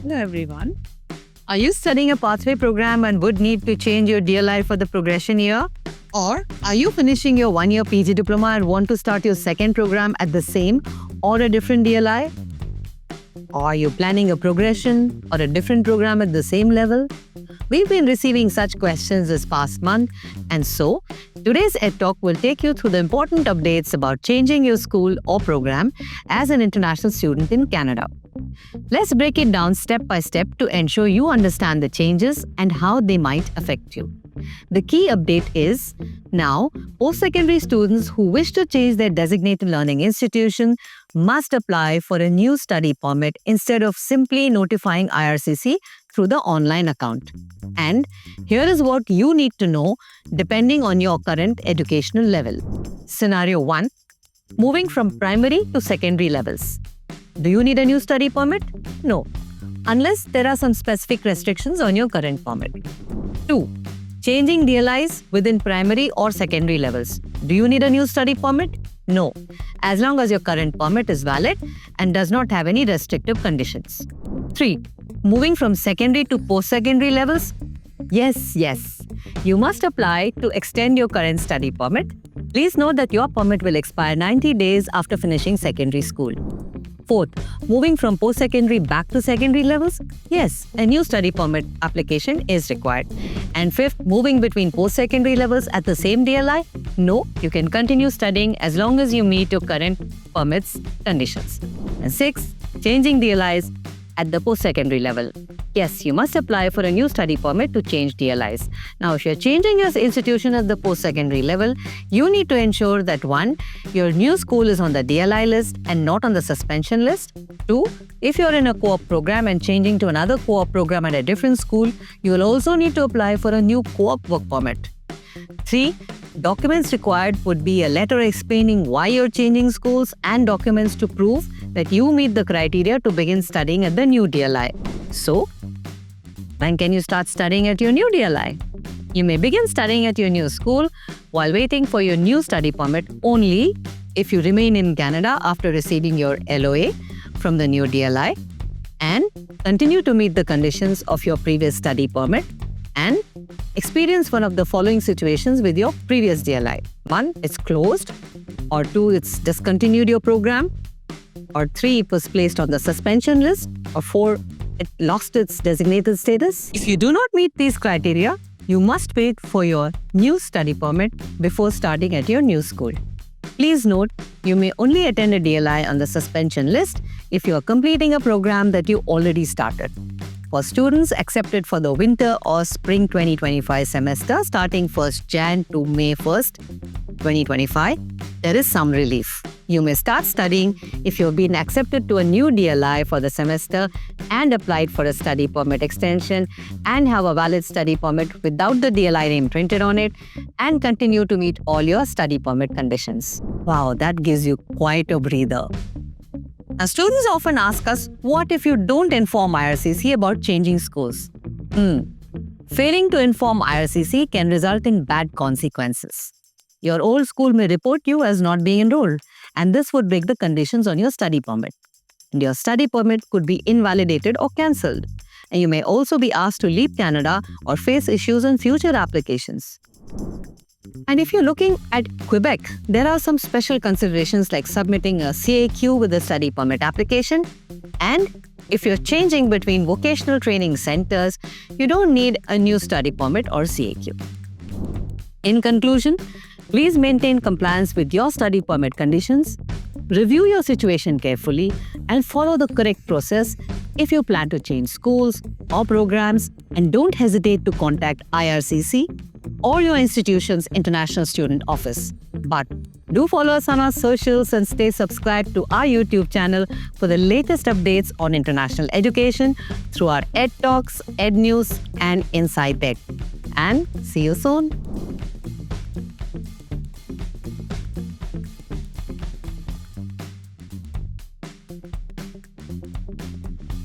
Hello everyone. Are you studying a pathway program and would need to change your DLI for the progression year? Or are you finishing your 1-year PG diploma and want to start your second program at the same or a different DLI? Or are you planning a progression or a different program at the same level? We've been receiving such questions this past month, and so today's EdTalk will take you through the important updates about changing your school or program as an international student in Canada. Let's break it down step by step to ensure you understand the changes and how they might affect you. The key update is, now, post-secondary students who wish to change their designated learning institution must apply for a new study permit instead of simply notifying IRCC through the online account. And here is what you need to know depending on your current educational level. Scenario 1. Moving from primary to secondary levels. Do you need a new study permit? No, unless there are some specific restrictions on your current permit. 2. Changing DLIs within primary or secondary levels. Do you need a new study permit? No, as long as your current permit is valid and does not have any restrictive conditions. 3. Moving from secondary to post-secondary levels. Yes. You must apply to extend your current study permit. Please note that your permit will expire 90 days after finishing secondary school. 4th, moving from post-secondary back to secondary levels? Yes, a new study permit application is required. And 5th, moving between post-secondary levels at the same DLI? No, you can continue studying as long as you meet your current permit's conditions. And 6th, changing DLIs at the post-secondary level. Yes, you must apply for a new study permit to change DLIs. Now, if you're changing your institution at the post-secondary level, you need to ensure that 1. Your new school is on the DLI list and not on the suspension list. 2. If you're in a co-op program and changing to another co-op program at a different school, you will also need to apply for a new co-op work permit. 3. Documents required would be a letter explaining why you're changing schools and documents to prove that you meet the criteria to begin studying at the new DLI. So, when can you start studying at your new DLI? You may begin studying at your new school while waiting for your new study permit only if you remain in Canada after receiving your LOA from the new DLI and continue to meet the conditions of your previous study permit and experience one of the following situations with your previous DLI. 1. It's closed, or 2. It's discontinued your program, or 3. It was placed on the suspension list, or 4. It lost its designated status. If you do not meet these criteria, you must wait for your new study permit before starting at your new school. Please note, you may only attend a DLI on the suspension list if you are completing a program that you already started. For students accepted for the winter or spring 2025 semester starting 1st Jan to May 1st, 2025, there is some relief. You may start studying if you have been accepted to a new DLI for the semester and applied for a study permit extension and have a valid study permit without the DLI name printed on it and continue to meet all your study permit conditions. Wow, that gives you quite a breather. Now, students often ask us, what if you don't inform IRCC about changing schools? Failing to inform IRCC can result in bad consequences. Your old school may report you as not being enrolled, and this would break the conditions on your study permit. And your study permit could be invalidated or cancelled. And you may also be asked to leave Canada or face issues in future applications. And if you're looking at Quebec, there are some special considerations like submitting a CAQ with a study permit application. And if you're changing between vocational training centers, you don't need a new study permit or CAQ. In conclusion, please maintain compliance with your study permit conditions, review your situation carefully, and follow the correct process if you plan to change schools or programs, and don't hesitate to contact IRCC or your institution's International Student Office. But do follow us on our socials and stay subscribed to our YouTube channel for the latest updates on international education through our EdTalks, EdNews, and Inside Tech. And see you soon.